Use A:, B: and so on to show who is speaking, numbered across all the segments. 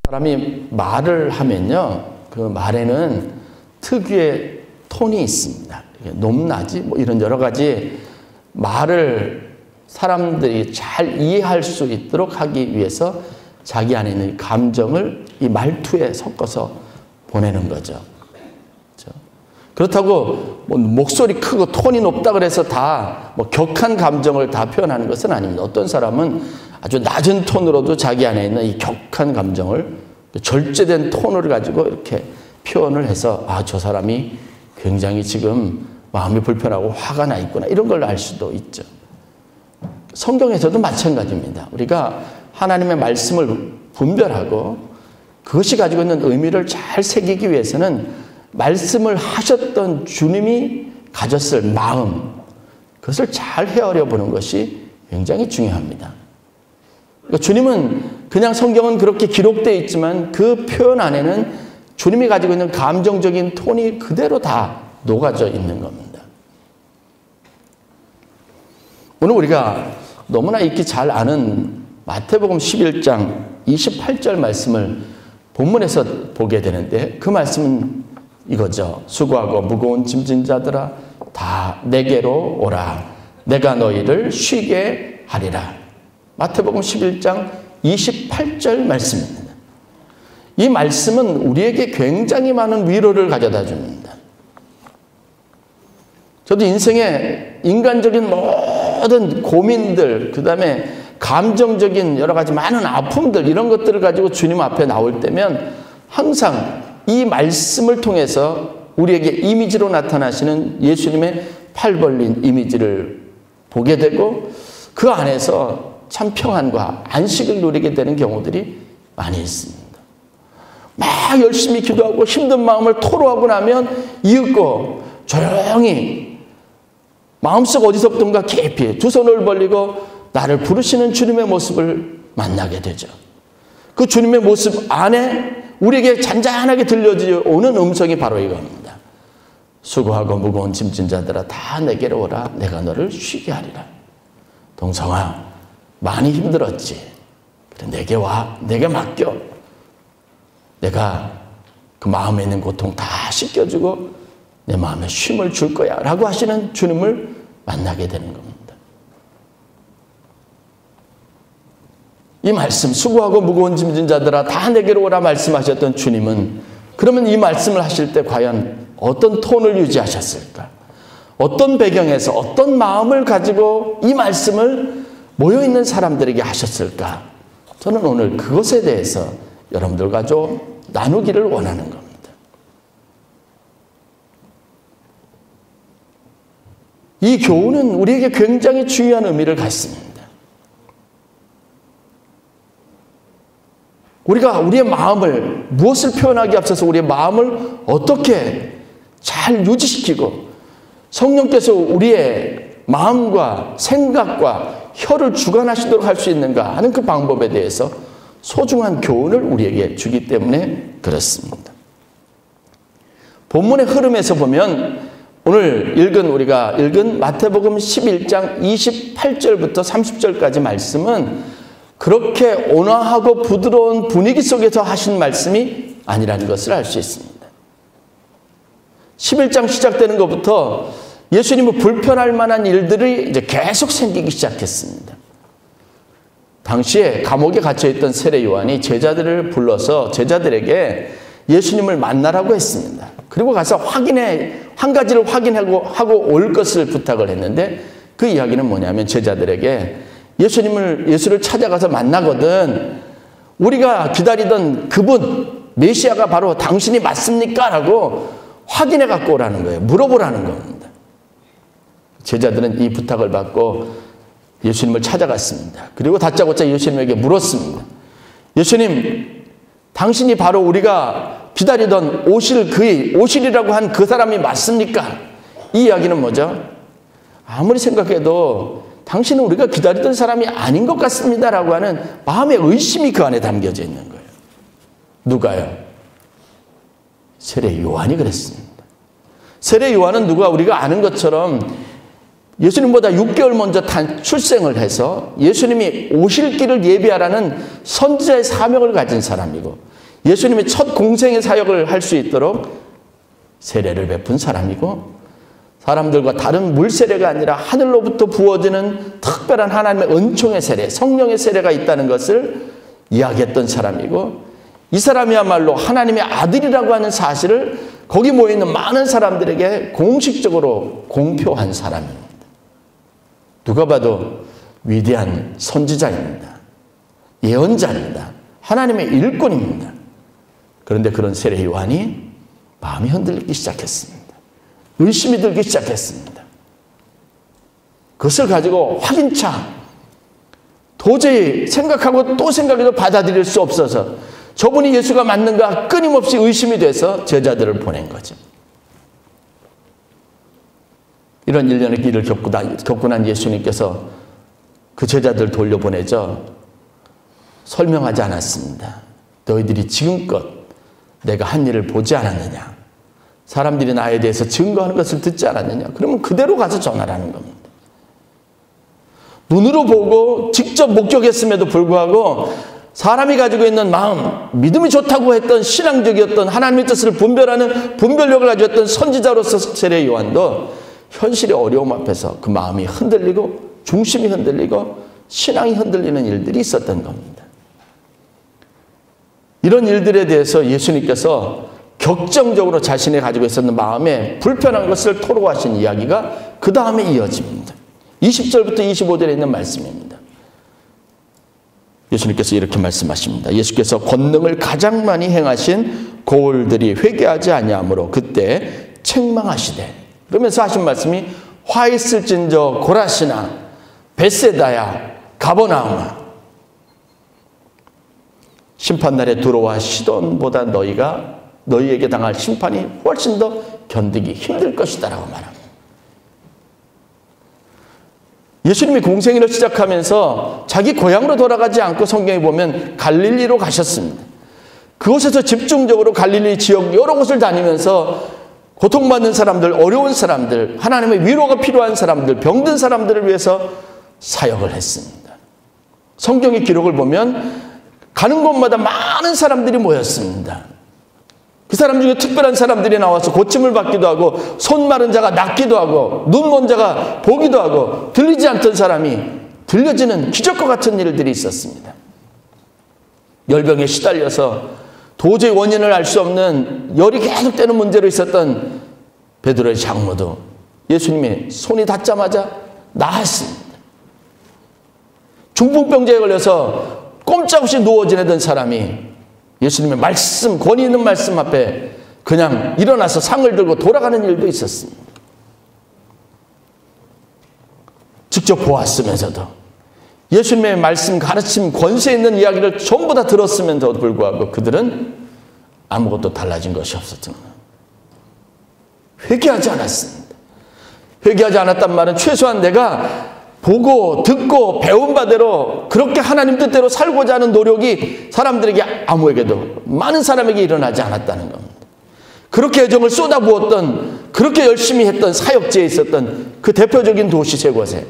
A: 사람이 말을 하면요, 그 말에는 특유의 톤이 있습니다. 높낮이 뭐 이런 여러 가지 말을 사람들이 잘 이해할 수 있도록 하기 위해서 자기 안에 있는 감정을 이 말투에 섞어서 보내는 거죠. 그렇다고 뭐 목소리 크고 톤이 높다 그래서 다 뭐 격한 감정을 다 표현하는 것은 아닙니다. 어떤 사람은 아주 낮은 톤으로도 자기 안에 있는 이 격한 감정을 절제된 톤을 가지고 이렇게 표현을 해서 아, 저 사람이 굉장히 지금 마음이 불편하고 화가 나 있구나 이런 걸 알 수도 있죠. 성경에서도 마찬가지입니다. 우리가 하나님의 말씀을 분별하고 그것이 가지고 있는 의미를 잘 새기기 위해서는 말씀을 하셨던 주님이 가졌을 마음, 그것을 잘 헤아려 보는 것이 굉장히 중요합니다. 그러니까 주님은 그냥 성경은 그렇게 기록되어 있지만 그 표현 안에는 주님이 가지고 있는 감정적인 톤이 그대로 다 녹아져 있는 겁니다. 오늘 우리가 너무나 익히 잘 아는 마태복음 11장 28절 말씀을 본문에서 보게 되는데 그 말씀은 이거죠. 수고하고 무거운 짐진 자들아 다 내게로 오라. 내가 너희를 쉬게 하리라. 마태복음 11장 28절 말씀입니다. 이 말씀은 우리에게 굉장히 많은 위로를 가져다 줍니다. 저도 인생의 인간적인 모든 고민들, 그 다음에 감정적인 여러 가지 많은 아픔들 이런 것들을 가지고 주님 앞에 나올 때면 항상 이 말씀을 통해서 우리에게 이미지로 나타나시는 예수님의 팔 벌린 이미지를 보게 되고 그 안에서 참 평안과 안식을 누리게 되는 경우들이 많이 있습니다. 막 열심히 기도하고 힘든 마음을 토로하고 나면 이윽고 조용히 마음속 어디서부턴가 깊이 두 손을 벌리고 나를 부르시는 주님의 모습을 만나게 되죠. 그 주님의 모습 안에 우리에게 잔잔하게 들려오는 음성이 바로 이겁니다. 수고하고 무거운 짐진 자들아 다 내게로 오라. 내가 너를 쉬게 하리라. 동성아 많이 힘들었지. 그래 내게 와. 내게 맡겨. 내가 그 마음에 있는 고통 다 씻겨주고 내 마음에 쉼을 줄 거야 라고 하시는 주님을 만나게 되는 겁니다. 이 말씀 수고하고 무거운 짐진 자들아 다 내게로 오라 말씀하셨던 주님은 그러면 이 말씀을 하실 때 과연 어떤 톤을 유지하셨을까? 어떤 배경에서 어떤 마음을 가지고 이 말씀을 모여있는 사람들에게 하셨을까? 저는 오늘 그것에 대해서 여러분들과 좀 나누기를 원하는 겁니다. 이 교훈은 우리에게 굉장히 중요한 의미를 갖습니다. 우리가 우리의 마음을 무엇을 표현하기 앞서서 우리의 마음을 어떻게 잘 유지시키고 성령께서 우리의 마음과 생각과 혀를 주관하시도록 할 수 있는가 하는 그 방법에 대해서 소중한 교훈을 우리에게 주기 때문에 그렇습니다. 본문의 흐름에서 보면 오늘 우리가 읽은 마태복음 11장 28절부터 30절까지 말씀은 그렇게 온화하고 부드러운 분위기 속에서 하신 말씀이 아니라는 것을 알 수 있습니다. 11장 시작되는 것부터 예수님은 불편할 만한 일들이 이제 계속 생기기 시작했습니다. 당시에 감옥에 갇혀있던 세례 요한이 제자들을 불러서 제자들에게 예수님을 만나라고 했습니다. 그리고 가서 한 가지를 확인하고 올 것을 부탁을 했는데 그 이야기는 뭐냐면 제자들에게 예수를 찾아가서 만나거든 우리가 기다리던 그분 메시아가 바로 당신이 맞습니까? 라고 확인해 갖고 오라는 거예요. 물어보라는 겁니다. 제자들은 이 부탁을 받고 예수님을 찾아갔습니다. 그리고 다짜고짜 예수님에게 물었습니다. 예수님, 당신이 바로 우리가 기다리던 오실이라고 한 그 사람이 맞습니까? 이 이야기는 뭐죠? 아무리 생각해도 당신은 우리가 기다리던 사람이 아닌 것 같습니다 라고 하는 마음의 의심이 그 안에 담겨져 있는 거예요. 누가요? 세례 요한이 그랬습니다. 세례 요한은 우리가 아는 것처럼 예수님보다 6개월 먼저 출생을 해서 예수님이 오실 길을 예비하라는 선지자의 사명을 가진 사람이고 예수님의 첫 공생의 사역을 할 수 있도록 세례를 베푼 사람이고, 사람들과 다른 물 세례가 아니라 하늘로부터 부어지는 특별한 하나님의 은총의 세례, 성령의 세례가 있다는 것을 이야기했던 사람이고, 이 사람이야말로 하나님의 아들이라고 하는 사실을 거기 모여있는 많은 사람들에게 공식적으로 공표한 사람입니다. 누가 봐도 위대한 선지자입니다. 예언자입니다. 하나님의 일꾼입니다. 그런데 그런 세례 요한이 마음이 흔들리기 시작했습니다. 의심이 들기 시작했습니다. 그것을 가지고 확인차 도저히 생각하고 또 생각해도 받아들일 수 없어서 저분이 예수가 맞는가 끊임없이 의심이 돼서 제자들을 보낸 거죠. 이런 일련의 길을 겪고 난 예수님께서 그 제자들 돌려보내죠. 설명하지 않았습니다. 너희들이 지금껏 내가 한 일을 보지 않았느냐? 사람들이 나에 대해서 증거하는 것을 듣지 않았느냐? 그러면 그대로 가서 전하라는 겁니다. 눈으로 보고 직접 목격했음에도 불구하고 사람이 가지고 있는 마음, 믿음이 좋다고 했던 신앙적이었던 하나님의 뜻을 분별하는 분별력을 가지고 있던 선지자로서 세례 요한도 현실의 어려움 앞에서 그 마음이 흔들리고 중심이 흔들리고 신앙이 흔들리는 일들이 있었던 겁니다. 이런 일들에 대해서 예수님께서 격정적으로 자신이 가지고 있었던 마음에 불편한 것을 토로하신 이야기가 그 다음에 이어집니다. 20절부터 25절에 있는 말씀입니다. 예수님께서 이렇게 말씀하십니다. 예수께서 권능을 가장 많이 행하신 고을들이 회개하지 아니하므로 그때 책망하시되, 그러면서 하신 말씀이 화 있을진저 고라시나 벳세다야 가버나움아, 심판날에 두로와 시돈보다 너희에게 당할 심판이 훨씬 더 견디기 힘들 것이다 라고 말합니다. 예수님이 공생애를 시작하면서 자기 고향으로 돌아가지 않고 성경에 보면 갈릴리로 가셨습니다. 그곳에서 집중적으로 갈릴리 지역 여러 곳을 다니면서 고통받는 사람들, 어려운 사람들, 하나님의 위로가 필요한 사람들, 병든 사람들을 위해서 사역을 했습니다. 성경의 기록을 보면 가는 곳마다 많은 사람들이 모였습니다. 그 사람 중에 특별한 사람들이 나와서 고침을 받기도 하고, 손 마른 자가 낫기도 하고, 눈 먼 자가 보기도 하고, 들리지 않던 사람이 들려지는 기적과 같은 일들이 있었습니다. 열병에 시달려서 도저히 원인을 알 수 없는 열이 계속되는 문제로 있었던 베드로의 장모도 예수님이 손이 닿자마자 나았습니다. 중풍병자에 걸려서 꼼짝없이 누워 지내던 사람이 예수님의 말씀, 권위 있는 말씀 앞에 그냥 일어나서 상을 들고 돌아가는 일도 있었습니다. 직접 보았으면서도 예수님의 말씀, 가르침, 권세 있는 이야기를 전부 다 들었으면서도 불구하고 그들은 아무것도 달라진 것이 없었던 거예요. 회개하지 않았습니다. 회개하지 않았단 말은 최소한 내가 보고 듣고 배운 바대로 그렇게 하나님 뜻대로 살고자 하는 노력이 사람들에게 아무에게도, 많은 사람에게 일어나지 않았다는 겁니다. 그렇게 애정을 쏟아부었던, 그렇게 열심히 했던 사역지에 있었던 그 대표적인 도시 세 곳에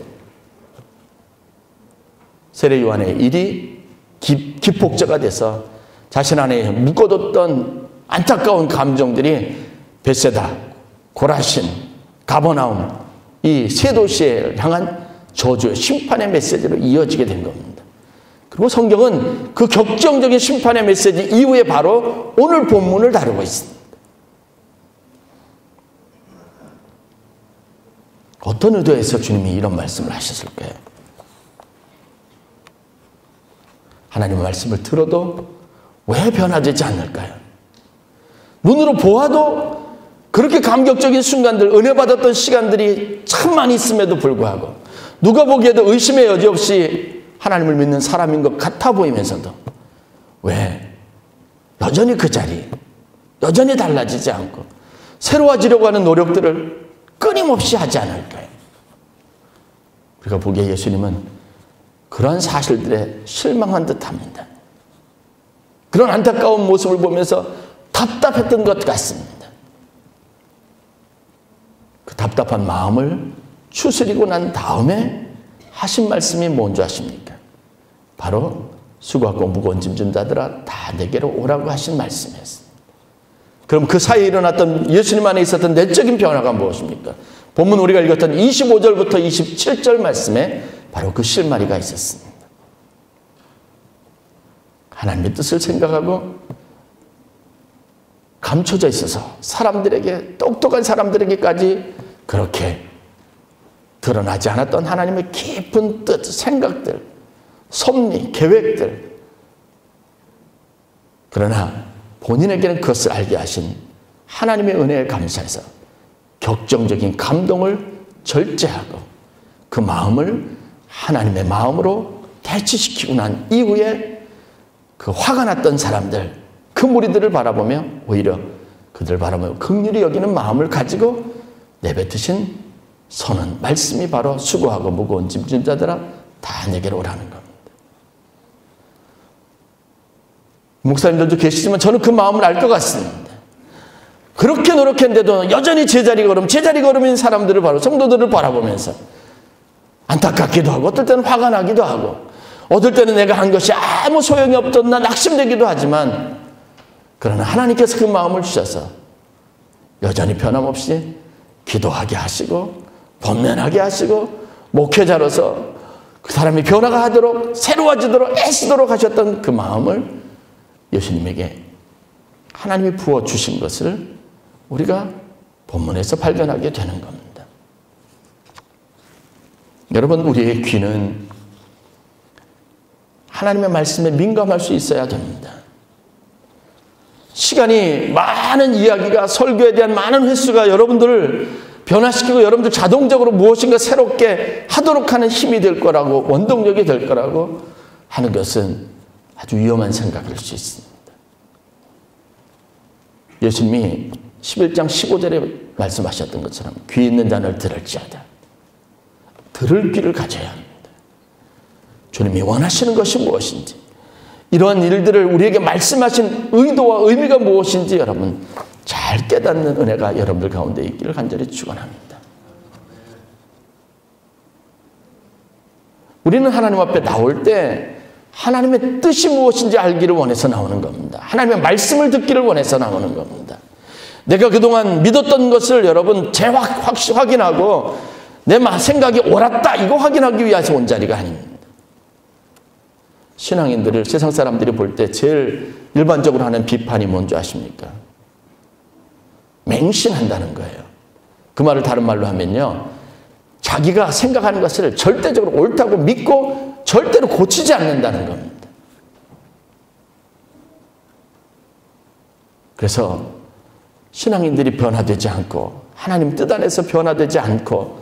A: 세례 요한의 일이 기폭제가 돼서 자신 안에 묶어뒀던 안타까운 감정들이 벳세다, 고라신, 가버나움 이 세 도시에 향한 저주의 심판의 메시지로 이어지게 된 겁니다. 그리고 성경은 그 격정적인 심판의 메시지 이후에 바로 오늘 본문을 다루고 있습니다. 어떤 의도에서 주님이 이런 말씀을 하셨을까요? 하나님의 말씀을 들어도 왜 변화되지 않을까요? 눈으로 보아도 그렇게 감격적인 순간들, 은혜 받았던 시간들이 참 많이 있음에도 불구하고 누가 보기에도 의심의 여지 없이 하나님을 믿는 사람인 것 같아 보이면서도 왜 여전히 그 자리, 여전히 달라지지 않고 새로워지려고 하는 노력들을 끊임없이 하지 않을까요? 우리가 보기에 예수님은 그런 사실들에 실망한 듯합니다. 그런 안타까운 모습을 보면서 답답했던 것 같습니다. 그 답답한 마음을 추스리고 난 다음에 하신 말씀이 뭔지 아십니까? 바로 수고하고 무거운 짐진 자들아 다 내게로 오라고 하신 말씀이었습니다. 그럼 그 사이에 일어났던 예수님 안에 있었던 내적인 변화가 무엇입니까? 본문 우리가 읽었던 25절부터 27절 말씀에 바로 그 실마리가 있었습니다. 하나님의 뜻을 생각하고 감춰져 있어서 사람들에게, 똑똑한 사람들에게까지 그렇게 드러나지 않았던 하나님의 깊은 뜻, 생각들, 섭리, 계획들. 그러나 본인에게는 그것을 알게 하신 하나님의 은혜에 감사해서 격정적인 감동을 절제하고 그 마음을 하나님의 마음으로 대치시키고 난 이후에 그 화가 났던 사람들, 그 무리들을 바라보며 오히려 그들을 바라보며 긍휼히 여기는 마음을 가지고 내뱉으신 선언, 말씀이 바로 수고하고 무거운 짐진 자들아 다 내게로 오라는 겁니다. 목사님들도 계시지만 저는 그 마음을 알 것 같습니다. 그렇게 노력했는데도 여전히 제자리 걸음인 사람들을 바로 성도들을 바라보면서 안타깝기도 하고 어떨 때는 화가 나기도 하고 어떨 때는 내가 한 것이 아무 소용이 없던 낙심되기도 하지만 그러나 하나님께서 그 마음을 주셔서 여전히 변함없이 기도하게 하시고 번면하게 하시고 목회자로서 그 사람이 변화가 하도록 새로워지도록 애쓰도록 하셨던 그 마음을 예수님에게 하나님이 부어주신 것을 우리가 본문에서 발견하게 되는 겁니다. 여러분, 우리의 귀는 하나님의 말씀에 민감할 수 있어야 됩니다. 시간이 많은 이야기가, 설교에 대한 많은 횟수가 여러분들을 변화시키고 여러분들 자동적으로 무엇인가 새롭게 하도록 하는 힘이 될 거라고, 원동력이 될 거라고 하는 것은 아주 위험한 생각일 수 있습니다. 예수님이 11장 15절에 말씀하셨던 것처럼 귀 있는 자는 들을지어다. 들을 귀를 가져야 합니다. 주님이 원하시는 것이 무엇인지, 이러한 일들을 우리에게 말씀하신 의도와 의미가 무엇인지 여러분 잘 깨닫는 은혜가 여러분들 가운데 있기를 간절히 축원합니다. 우리는 하나님 앞에 나올 때 하나님의 뜻이 무엇인지 알기를 원해서 나오는 겁니다. 하나님의 말씀을 듣기를 원해서 나오는 겁니다. 내가 그동안 믿었던 것을 여러분 확인하고 내 생각이 옳았다 이거 확인하기 위해서 온 자리가 아닙니다. 신앙인들을 세상 사람들이 볼 때 제일 일반적으로 하는 비판이 뭔지 아십니까? 맹신한다는 거예요. 그 말을 다른 말로 하면요, 자기가 생각하는 것을 절대적으로 옳다고 믿고 절대로 고치지 않는다는 겁니다. 그래서 신앙인들이 변화되지 않고 하나님 뜻 안에서 변화되지 않고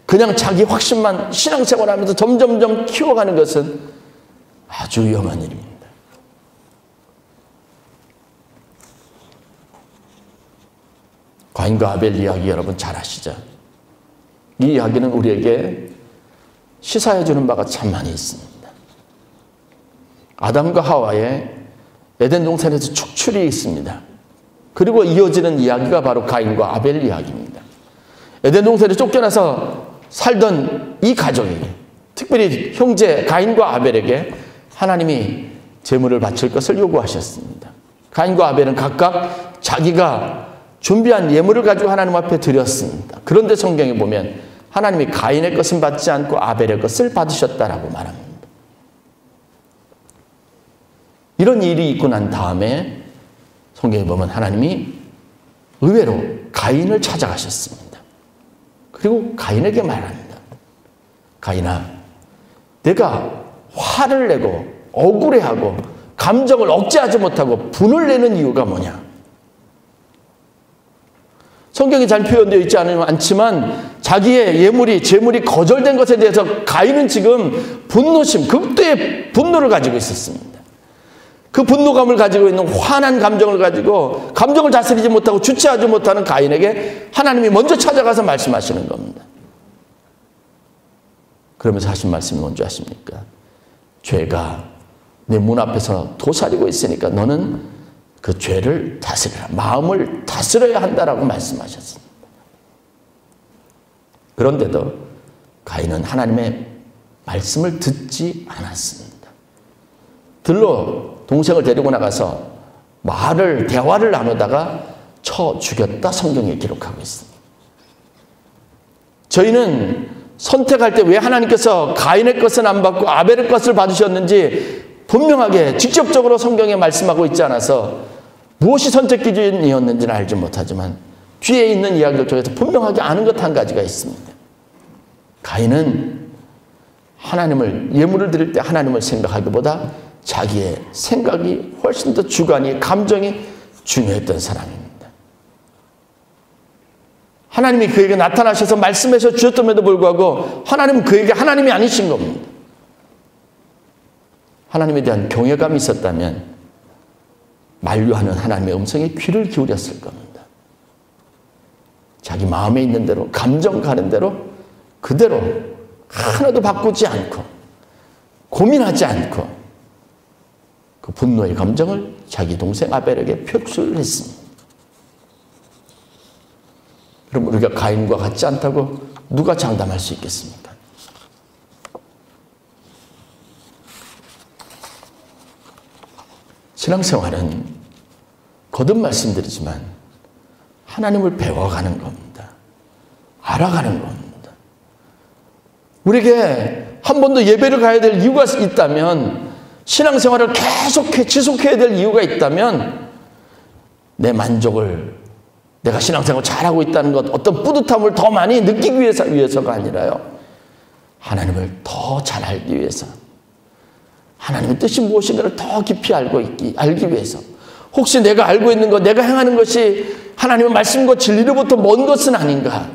A: 그냥 자기 확신만 신앙생활하면서 점점점 키워가는 것은 아주 위험한 일입니다. 가인과 아벨 이야기 여러분 잘 아시죠? 이 이야기는 우리에게 시사해 주는 바가 참 많이 있습니다. 아담과 하와의 에덴 동산에서 축출이 있습니다. 그리고 이어지는 이야기가 바로 가인과 아벨 이야기입니다. 에덴 동산에 쫓겨나서 살던 이 가족에게, 특별히 형제 가인과 아벨에게 하나님이 제물을 바칠 것을 요구하셨습니다. 가인과 아벨은 각각 자기가 준비한 예물을 가지고 하나님 앞에 드렸습니다. 그런데 성경에 보면 하나님이 가인의 것은 받지 않고 아벨의 것을 받으셨다라고 말합니다. 이런 일이 있고 난 다음에 성경에 보면 하나님이 의외로 가인을 찾아가셨습니다. 그리고 가인에게 말합니다. 가인아, 내가 화를 내고 억울해하고 감정을 억제하지 못하고 분을 내는 이유가 뭐냐? 성경이 잘 표현되어 있지 않지만 자기의 제물이 거절된 것에 대해서 가인은 지금 분노심, 극도의 분노를 가지고 있었습니다. 그 분노감을 가지고 있는 화난 감정을 가지고 감정을 다스리지 못하고 주체하지 못하는 가인에게 하나님이 먼저 찾아가서 말씀하시는 겁니다. 그러면서 하신 말씀이 뭔지 아십니까? 죄가 내 문 앞에서 도사리고 있으니까 너는 그 죄를 다스려라. 마음을 다스려야 한다라고 말씀하셨습니다. 그런데도 가인은 하나님의 말씀을 듣지 않았습니다. 들로 동생을 데리고 나가서 대화를 나누다가 쳐 죽였다 성경에 기록하고 있습니다. 저희는 선택할 때 왜 하나님께서 가인의 것은 안 받고 아벨의 것을 받으셨는지 분명하게 직접적으로 성경에 말씀하고 있지 않아서 무엇이 선택 기준이었는지는 알지 못하지만 뒤에 있는 이야기를 통해서 분명하게 아는 것 한 가지가 있습니다. 가인은 하나님을 예물을 드릴 때 하나님을 생각하기보다 자기의 생각이 훨씬 더 주관이 감정이 중요했던 사람입니다. 하나님이 그에게 나타나셔서 말씀해서 주셨음에도 불구하고 하나님은 그에게 하나님이 아니신 겁니다. 하나님에 대한 경외감이 있었다면 만류하는 하나님의 음성에 귀를 기울였을 겁니다. 자기 마음에 있는 대로 감정 가는 대로 그대로 하나도 바꾸지 않고 고민하지 않고 그 분노의 감정을 자기 동생 아벨에게 표출을 했습니다. 그럼 우리가 가인과 같지 않다고 누가 장담할 수 있겠습니까? 신앙생활은 거듭 말씀드리지만 하나님을 배워가는 겁니다. 알아가는 겁니다. 우리에게 한 번 더 예배를 가야 될 이유가 있다면, 신앙생활을 계속해 지속해야 될 이유가 있다면, 내 만족을, 내가 신앙생활 잘하고 있다는 것, 어떤 뿌듯함을 더 많이 느끼기 위해서가 아니라요, 하나님을 더 잘 알기 위해서, 하나님의 뜻이 무엇인가를 더 깊이 알기 위해서, 혹시 내가 알고 있는 것, 내가 행하는 것이 하나님의 말씀과 진리로부터 먼 것은 아닌가?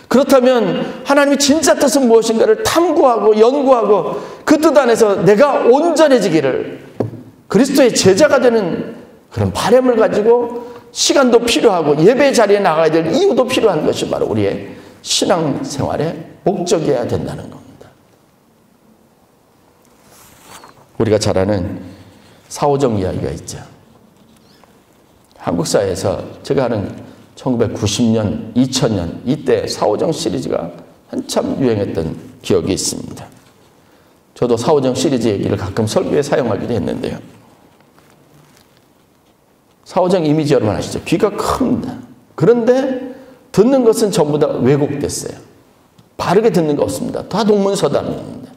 A: 그렇다면 하나님의 진짜 뜻은 무엇인가를 탐구하고 연구하고 그 뜻 안에서 내가 온전해지기를, 그리스도의 제자가 되는 그런 바람을 가지고 시간도 필요하고 예배 자리에 나가야 될 이유도 필요한 것이 바로 우리의 신앙생활의 목적이어야 된다는 겁니다. 우리가 잘 아는 사오정 이야기가 있죠. 한국 사회에서 제가 아는 1990년, 2000년 이때 사오정 시리즈가 한참 유행했던 기억이 있습니다. 저도 사오정 시리즈 얘기를 가끔 설교에 사용하기도 했는데요. 사오정 이미지 여러분 아시죠? 귀가 큽니다. 그런데 듣는 것은 전부 다 왜곡됐어요. 바르게 듣는 거 없습니다. 다 동문서답입니다.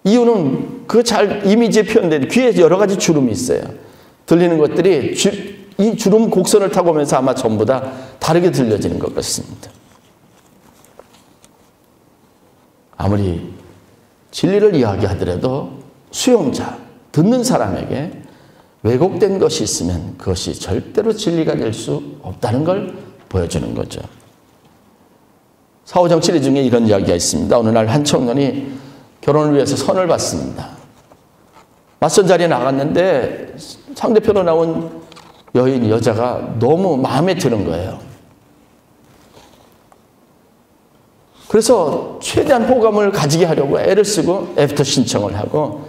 A: 이유는 그 잘 이미지에 표현된 귀에 여러 가지 주름이 있어요. 들리는 것들이 이 주름 곡선을 타고 오면서 아마 전부 다 다르게 들려지는 것 같습니다. 아무리 진리를 이야기하더라도 수용자, 듣는 사람에게 왜곡된 것이 있으면 그것이 절대로 진리가 될 수 없다는 걸 보여주는 거죠. 사오정 시리즈 중에 이런 이야기가 있습니다. 어느 날 한 청년이 결혼을 위해서 선을 받습니다. 맞선 자리에 나갔는데 상대편으로 나온 여자가 너무 마음에 드는 거예요. 그래서 최대한 호감을 가지게 하려고 애를 쓰고 애프터 신청을 하고,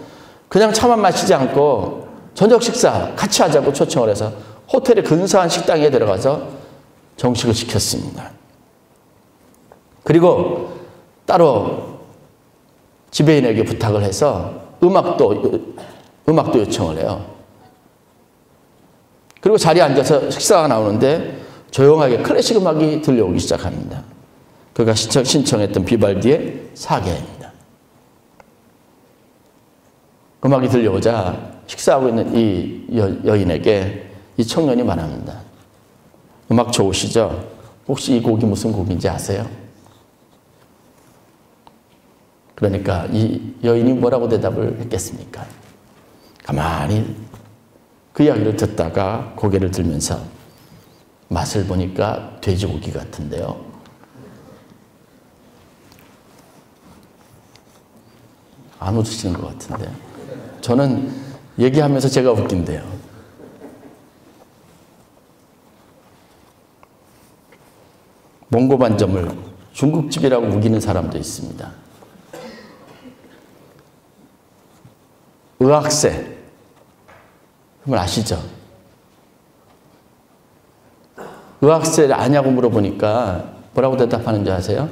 A: 그냥 차만 마시지 않고 저녁 식사 같이 하자고 초청을 해서 호텔의 근사한 식당에 들어가서 정식을 시켰습니다. 그리고 따로 지배인에게 부탁을 해서 음악도 요청을 해요. 그리고 자리에 앉아서 식사가 나오는데 조용하게 클래식 음악이 들려오기 시작합니다. 그가 신청했던 비발디의 사계입니다. 음악이 들려오자 식사하고 있는 이 여인에게 이 청년이 말합니다. 음악 좋으시죠? 혹시 이 곡이 무슨 곡인지 아세요? 그러니까 이 여인이 뭐라고 대답을 했겠습니까? 가만히 그 이야기를 듣다가 고개를 들면서 맛을 보니까 돼지고기 같은데요. 안 웃으시는 것 같은데. 저는 얘기하면서 제가 웃긴데요. 몽고 반점을 중국집이라고 우기는 사람도 있습니다. 의학세, 그걸 아시죠? 의학세를 아냐고 물어보니까 뭐라고 대답하는지 아세요?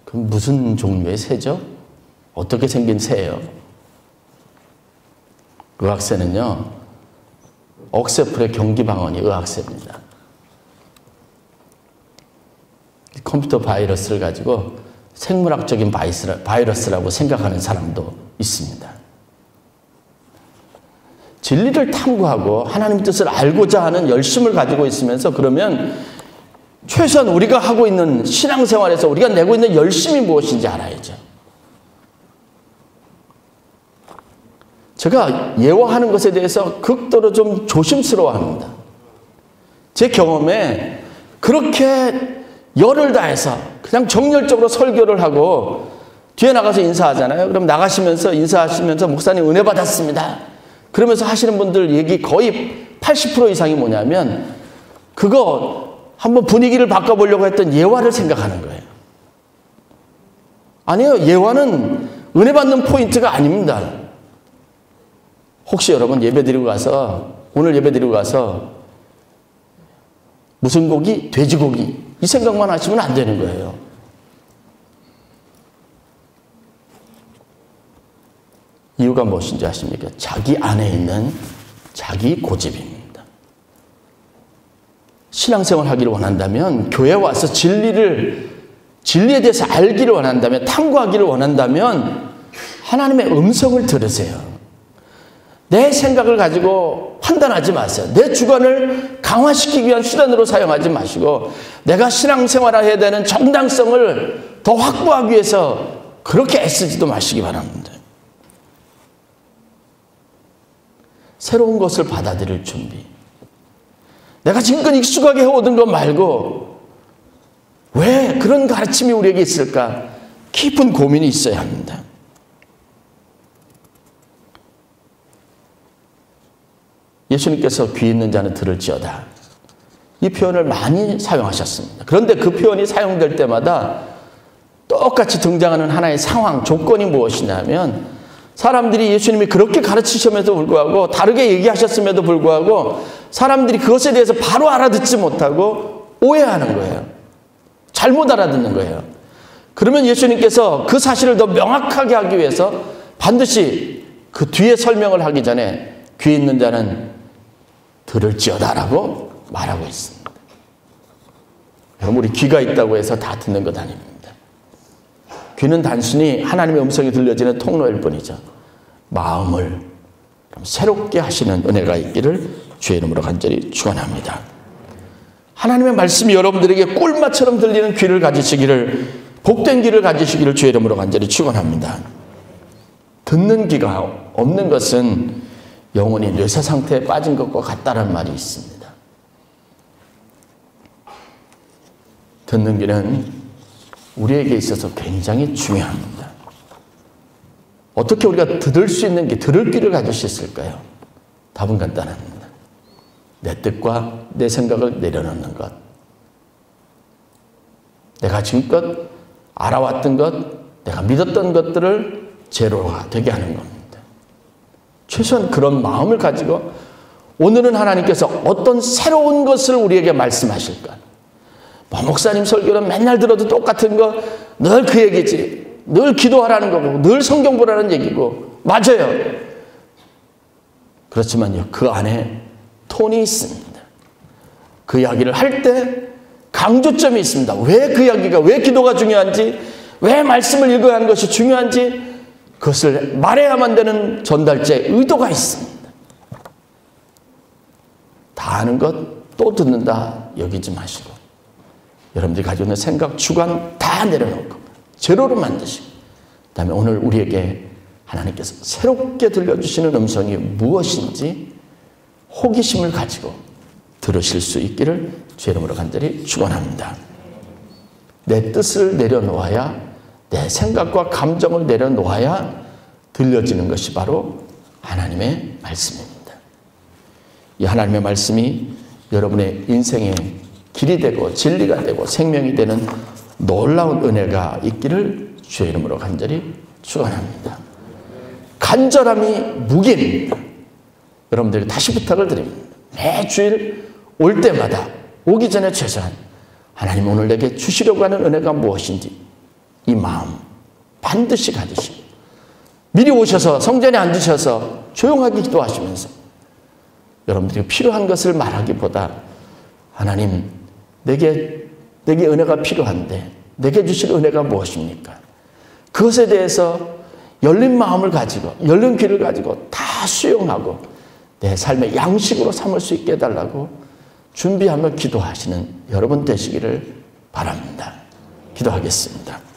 A: 그럼 무슨 종류의 새죠? 어떻게 생긴 새예요? 의학세는요, 억세풀의 경기방언이 의학세입니다. 컴퓨터 바이러스를 가지고 생물학적인 바이러스라고 생각하는 사람도 있습니다. 진리를 탐구하고 하나님 뜻을 알고자 하는 열심을 가지고 있으면서 그러면 최소한 우리가 하고 있는 신앙생활에서 우리가 내고 있는 열심이 무엇인지 알아야죠. 제가 예화하는 것에 대해서 극도로 좀 조심스러워합니다. 제 경험에 그렇게 열을 다해서 그냥 정열적으로 설교를 하고 뒤에 나가서 인사하잖아요. 그럼 나가시면서 인사하시면서 목사님 은혜 받았습니다. 그러면서 하시는 분들 얘기 거의 80% 이상이 뭐냐면 그거 한번 분위기를 바꿔보려고 했던 예화를 생각하는 거예요. 아니에요. 예화는 은혜 받는 포인트가 아닙니다. 혹시 여러분 예배드리고 가서 오늘 예배드리고 가서 무슨 고기? 돼지고기 이 생각만 하시면 안 되는 거예요. 이유가 무엇인지 아십니까? 자기 안에 있는 자기 고집입니다. 신앙생활 하기를 원한다면 교회 와서 진리에 대해서 알기를 원한다면 탐구하기를 원한다면 하나님의 음성을 들으세요. 내 생각을 가지고 판단하지 마세요. 내 주관을 강화시키기 위한 수단으로 사용하지 마시고 내가 신앙생활을 해야 되는 정당성을 더 확보하기 위해서 그렇게 애쓰지도 마시기 바랍니다. 새로운 것을 받아들일 준비. 내가 지금껏 익숙하게 해오던 것 말고 왜 그런 가르침이 우리에게 있을까? 깊은 고민이 있어야 합니다. 예수님께서 귀 있는 자는 들을지어다. 이 표현을 많이 사용하셨습니다. 그런데 그 표현이 사용될 때마다 똑같이 등장하는 하나의 상황, 조건이 무엇이냐면 사람들이 예수님이 그렇게 가르치셨음에도 불구하고 다르게 얘기하셨음에도 불구하고 사람들이 그것에 대해서 바로 알아듣지 못하고 오해하는 거예요. 잘못 알아듣는 거예요. 그러면 예수님께서 그 사실을 더 명확하게 하기 위해서 반드시 그 뒤에 설명을 하기 전에 귀 있는 자는 들을지어다라고 말하고 있습니다. 여러분 우리 귀가 있다고 해서 다 듣는 것 아닙니다. 귀는 단순히 하나님의 음성이 들려지는 통로일 뿐이죠. 마음을 새롭게 하시는 은혜가 있기를 주의 이름으로 간절히 축원합니다. 하나님의 말씀이 여러분들에게 꿀맛처럼 들리는 귀를 가지시기를 복된 귀를 가지시기를 주의 이름으로 간절히 축원합니다. 듣는 귀가 없는 것은 영혼이 뇌사 상태에 빠진 것과 같다는 말이 있습니다. 듣는 귀는 우리에게 있어서 굉장히 중요합니다. 어떻게 우리가 들을 수 있는 귀, 들을 귀를 가질 수 있을까요? 답은 간단합니다. 내 뜻과 내 생각을 내려놓는 것. 내가 지금껏 알아왔던 것, 내가 믿었던 것들을 제로가 되게 하는 겁니다. 최소한 그런 마음을 가지고 오늘은 하나님께서 어떤 새로운 것을 우리에게 말씀하실까? 목사님 설교는 맨날 들어도 똑같은 거 늘 그 얘기지. 늘 기도하라는 거고 늘 성경 보라는 얘기고 맞아요. 그렇지만요. 그 안에 톤이 있습니다. 그 이야기를 할 때 강조점이 있습니다. 왜 그 이야기가, 왜 기도가 중요한지, 왜 말씀을 읽어야 하는 것이 중요한지 그것을 말해야만 되는 전달자의 의도가 있습니다. 다 아는 것 또 듣는다 여기지 마시고 여러분들이 가지고 있는 생각, 주관 다 내려놓고 제로로 만드시고 그 다음에 오늘 우리에게 하나님께서 새롭게 들려주시는 음성이 무엇인지 호기심을 가지고 들으실 수 있기를 주의 이름으로 간절히 축원합니다. 내 뜻을 내려놓아야 내 생각과 감정을 내려놓아야 들려지는 것이 바로 하나님의 말씀입니다. 이 하나님의 말씀이 여러분의 인생의 길이 되고 진리가 되고 생명이 되는 놀라운 은혜가 있기를 주의 이름으로 간절히 축원합니다. 간절함이 무기입니다. 여러분들에게 다시 부탁을 드립니다. 매주일 올 때마다 오기 전에 최소한 하나님 오늘 내게 주시려고 하는 은혜가 무엇인지 이 마음 반드시 가지시고 미리 오셔서 성전에 앉으셔서 조용하게 기도하시면서 여러분들이 필요한 것을 말하기보다 하나님, 내게 은혜가 필요한데 내게 주실 은혜가 무엇입니까? 그것에 대해서 열린 마음을 가지고 열린 귀를 가지고 다 수용하고 내 삶의 양식으로 삼을 수 있게 해달라고 준비하며 기도하시는 여러분 되시기를 바랍니다. 기도하겠습니다.